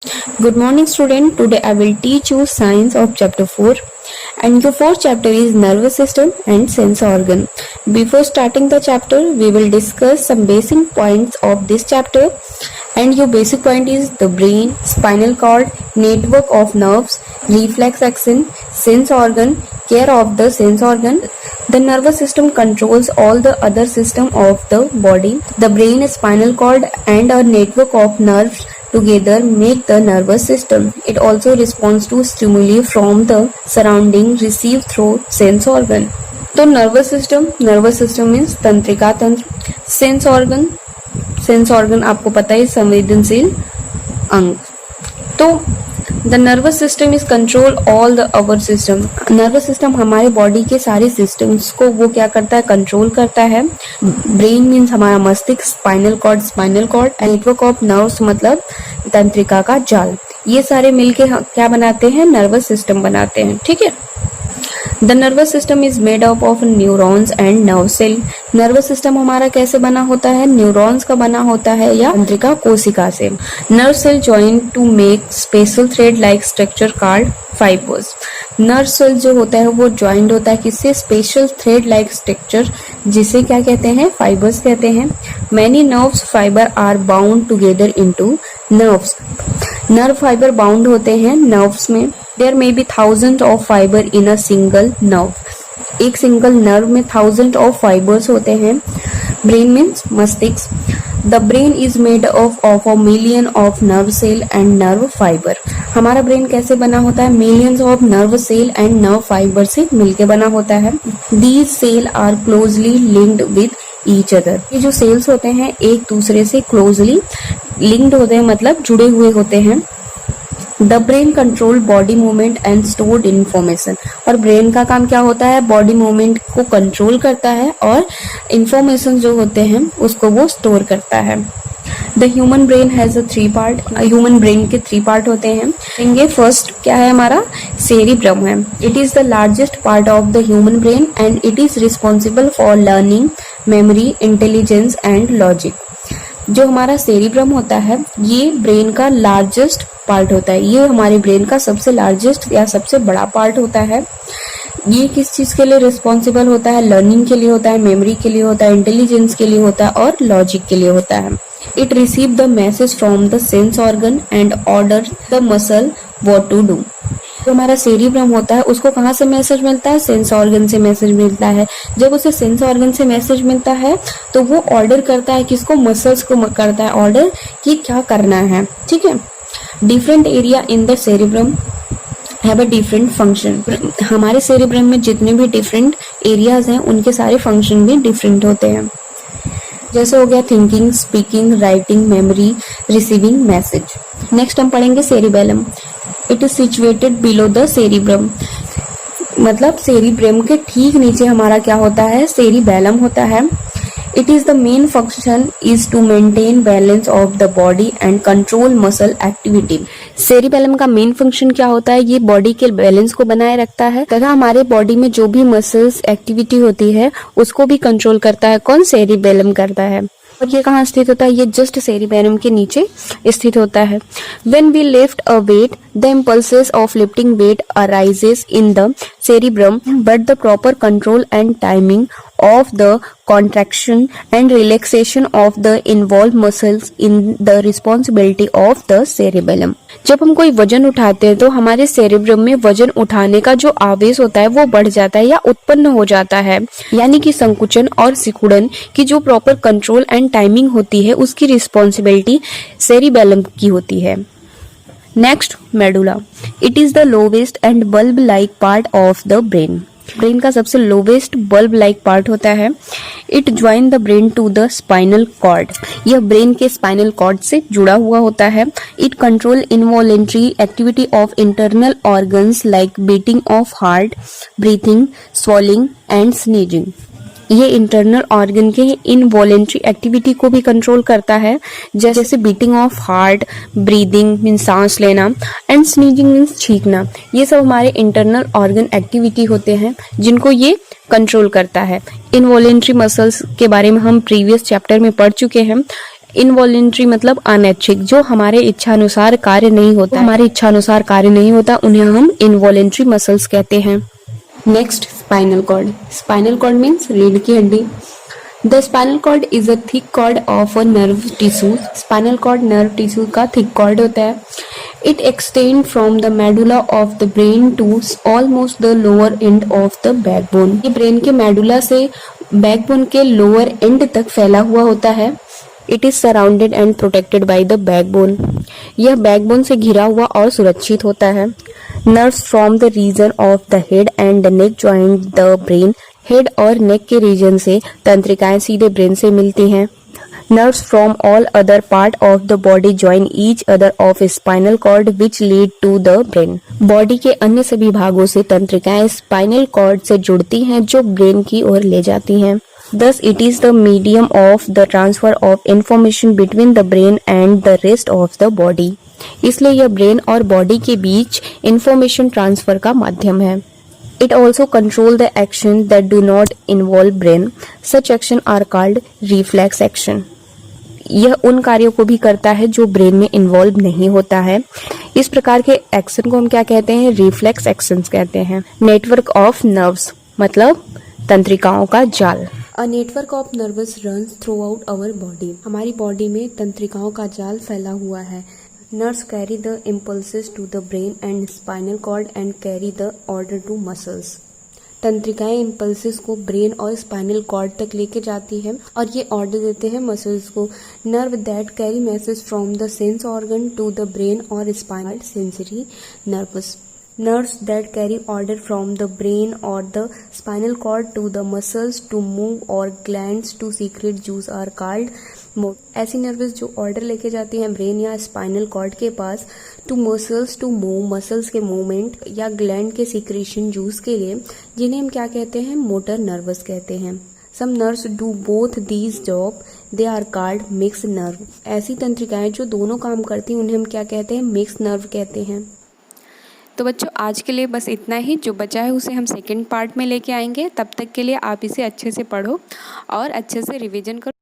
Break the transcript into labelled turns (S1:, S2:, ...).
S1: Good morning student. Today I will teach you science of chapter 4 and your fourth chapter is nervous system and sense organ. Before starting the chapter we will discuss some basic points of this chapter and your basic point is the brain, spinal cord, network of nerves, reflex action, sense organ, care of the sense organ. The nervous system controls all the other system of the body. The brain, spinal cord and a network of nerves together make the nervous system. It also responds to stimuli from the surrounding received through sense organ. तो nervous system means तंत्रिका तंत्र. sense organ आपको पता है संवेदनशील अंग. तो the nervous system is control all the our system. Nervous system हमारे बॉडी के सारे सिस्टम्स को वो क्या करता है, कंट्रोल करता है. ब्रेन मीन्स हमारा मस्तिष्क, spinal cord and network of nerves मतलब तंत्रिका का जाल. ये सारे मिलके क्या बनाते हैं, नर्वस सिस्टम बनाते हैं. ठीक है. The nervous system is made up of neurons and nerve cell. Nervous system हमारा कैसे बना होता है, न्यूरॉन्स का बना होता है या तंत्रिका कोशिका से. Nerve cell join to make special thread like structure called fibres. Nerve cell जो होता है वो ज्वाइंट होता है किससे, स्पेशल थ्रेड लाइक स्ट्रक्चर, जिसे क्या कहते हैं, फाइबर्स कहते हैं. Many nerves fibre are bound together into nerves. Nerve fibre bound होते हैं नर्व्स में. There may be thousand of fibre in a single nerve. एक सिंगल नर्व में थाउजेंड ऑफ फाइबर्स होते हैं. ब्रेन मीन्स मस्तिष्क. The brain is made of a million of nerve cell and nerve fibre. हमारा brain कैसे बना होता है, millions of nerve cell and nerve fibre से मिलके बना होता है. These cell are closely linked with each other. ये जो सेल्स होते हैं एक दूसरे से क्लोजली लिंक्ड होते हैं मतलब जुड़े हुए होते हैं. The brain control body movement and stored information. और ब्रेन का काम क्या होता है, बॉडी मूवमेंट को कंट्रोल करता है और इंफॉर्मेशन जो होते हैं उसको वो स्टोर करता है. The human brain has a 3 part. Human brain के 3 पार्ट होते हैं. फर्स्ट क्या है हमारा, सेरिब्रम है. It is the largest part of the human brain and it is responsible for learning, memory, intelligence and logic. जो हमारा सेरिब्रम होता है ये ब्रेन का लार्जेस्ट पार्ट होता है. ये हमारे ब्रेन का सबसे लार्जेस्ट या सबसे बड़ा पार्ट होता है. ये किस चीज के लिए रिस्पॉन्सिबल होता है, लर्निंग के लिए होता है, मेमोरी के लिए होता है, इंटेलिजेंस के लिए होता है और लॉजिक के लिए होता है. It receive the message from the sense organ and order the muscle what to do. जो हमारा सेरिब्रम होता है उसको कहाँ से मैसेज मिलता है, सेंस ऑर्गन से मैसेज मिलता है. जब उसे सेंस ऑर्गन से मैसेज मिलता है तो वो ऑर्डर करता है किसको, मसल्स को करता है ऑर्डर कि क्या करना है. ठीक है. Different area in the cerebrum have a different function. हमारे सेरिब्रम में जितने भी डिफरेंट एरियाज हैं उनके सारे फंक्शन भी डिफरेंट होते हैं. जैसे हो गया thinking, speaking, writing, memory, receiving message. Next हम पढ़ेंगे cerebellum. It is situated below the cerebrum. मतलब सेरिब्रम के ठीक नीचे हमारा क्या होता है, सेरिबेलम होता है. It is the main function is to maintain balance of the body and control muscle activity. Cerebellum का मेन फंक्शन क्या होता है, ये बॉडी के बैलेंस को बनाए रखता है तथा हमारे बॉडी में जो भी मसल्स एक्टिविटी होती है उसको भी कंट्रोल करता है. कौन, सेरिबेलम करता है. और ये कहाँ स्थित होता है, ये जस्ट सेरिबेलम के नीचे स्थित होता है. When we lift a weight, the impulses of lifting weight arises in the cerebrum, but the proper control and timing of the contraction and relaxation of the involved muscles in the responsibility of the cerebellum. जब हम कोई वजन उठाते हैं तो हमारे cerebrum में वजन उठाने का जो आवेश होता है वो बढ़ जाता है या उत्पन्न हो जाता है. यानी कि संकुचन और सिकुड़न की जो प्रॉपर कंट्रोल एंड टाइमिंग होती है उसकी रिस्पॉन्सिबिलिटी सेरिबेलम की होती है. Next, medulla. It is the lowest and bulb like part of the brain. Brain का सबसे लोवेस्ट बल्ब लाइक पार्ट होता है. It join the brain to the spinal cord. यह ब्रेन के स्पाइनल कॉर्ड से जुड़ा हुआ होता है. It control involuntary activity of internal organs like beating of heart, breathing, swallowing and sneezing. ये इंटरनल ऑर्गन के इनवॉलेंट्री एक्टिविटी को भी कंट्रोल करता है, जैसे beating of heart, breathing means सांस लेना एंड स्नीजिंग मीन्स छींकना. ये सब हमारे इंटरनल ऑर्गन एक्टिविटी होते हैं जिनको ये कंट्रोल करता है. इनवॉलेंट्री मसल्स के बारे में हम प्रीवियस चैप्टर में पढ़ चुके हैं. इनवॉलेंट्री मतलब अनैच्छिक, जो हमारे इच्छानुसार कार्य नहीं होता, हमारे इच्छानुसार कार्य नहीं होता, उन्हें हम इनवॉलेंट्री मसल्स कहते हैं। Next, spinal cord. Spinal cord means रीढ़ की हड्डी। The spinal cord is a thick cord of a nerve tissue. Spinal cord nerve tissue का थिक कॉर्ड होता है। It extend from the medulla of the brain to almost the lower end of the backbone. ये brain के medulla से backbone के lower end तक फैला हुआ होता है। It is surrounded and protected by the backbone. यह बैकबोन से घिरा हुआ और सुरक्षित होता है। Nerves from the region of the head and the neck joint the brain. Head और नेक के रीजन से तंत्रिकाएं सीधे ब्रेन से मिलती हैं। Nerves from all other part of the body join each other of spinal cord which lead to the brain. Body के अन्य सभी भागों से तंत्रिकाएं स्पाइनल कॉर्ड से जुड़ती हैं जो ब्रेन की ओर ले जाती हैं। Thus it is the medium of the transfer of information between the brain and the rest of the body. इसलिए यह ब्रेन और बॉडी के बीच इंफॉर्मेशन ट्रांसफर का माध्यम है। It also control the action that do not involve brain. Such action are called reflex action. यह उन कार्यों को भी करता है जो ब्रेन में इन्वॉल्व नहीं होता है। इस प्रकार के एक्शन को हम क्या कहते हैं? रिफ्लेक्स एक्शंस कहते हैं। नेटवर्क ऑफ नर्व्स मतलब तंत्रिकाओं का जाल। A network of nerves runs throughout our body. हमारी बॉडी में तंत्रिकाओं का जाल फैला हुआ है। Nerves carry the impulses to the brain and spinal cord and carry the order to muscles. तंत्रिकाएं इम्पल्सेस को ब्रेन और स्पाइनल कॉर्ड तक लेके जाती हैं और ये ऑर्डर देते हैं मसल्स को। Nerve that carry message from the sense organ to the brain और spinal sensory nerves. Nerves that carry order from the brain or the spinal cord to the muscles to move or glands to secrete juice are called motor. ऐसी nerves जो order लेके जाती हैं brain या spinal cord के पास to muscles to move, muscles के movement या ग्लैंड के सीक्रेशन जूस के लिए, जिन्हें हम क्या कहते हैं? मोटर नर्वस कहते हैं। Some nerves do both these job, they are called mixed nerve. ऐसी तंत्रिकाएं जो दोनों काम करती हैं उन्हें हम क्या कहते हैं? मिक्स नर्व कहते हैं। तो बच्चों आज के लिए बस इतना ही। जो बचा है उसे हम सेकंड पार्ट में लेके आएंगे। तब तक के लिए आप इसे अच्छे से पढ़ो और अच्छे से रिवीजन करो।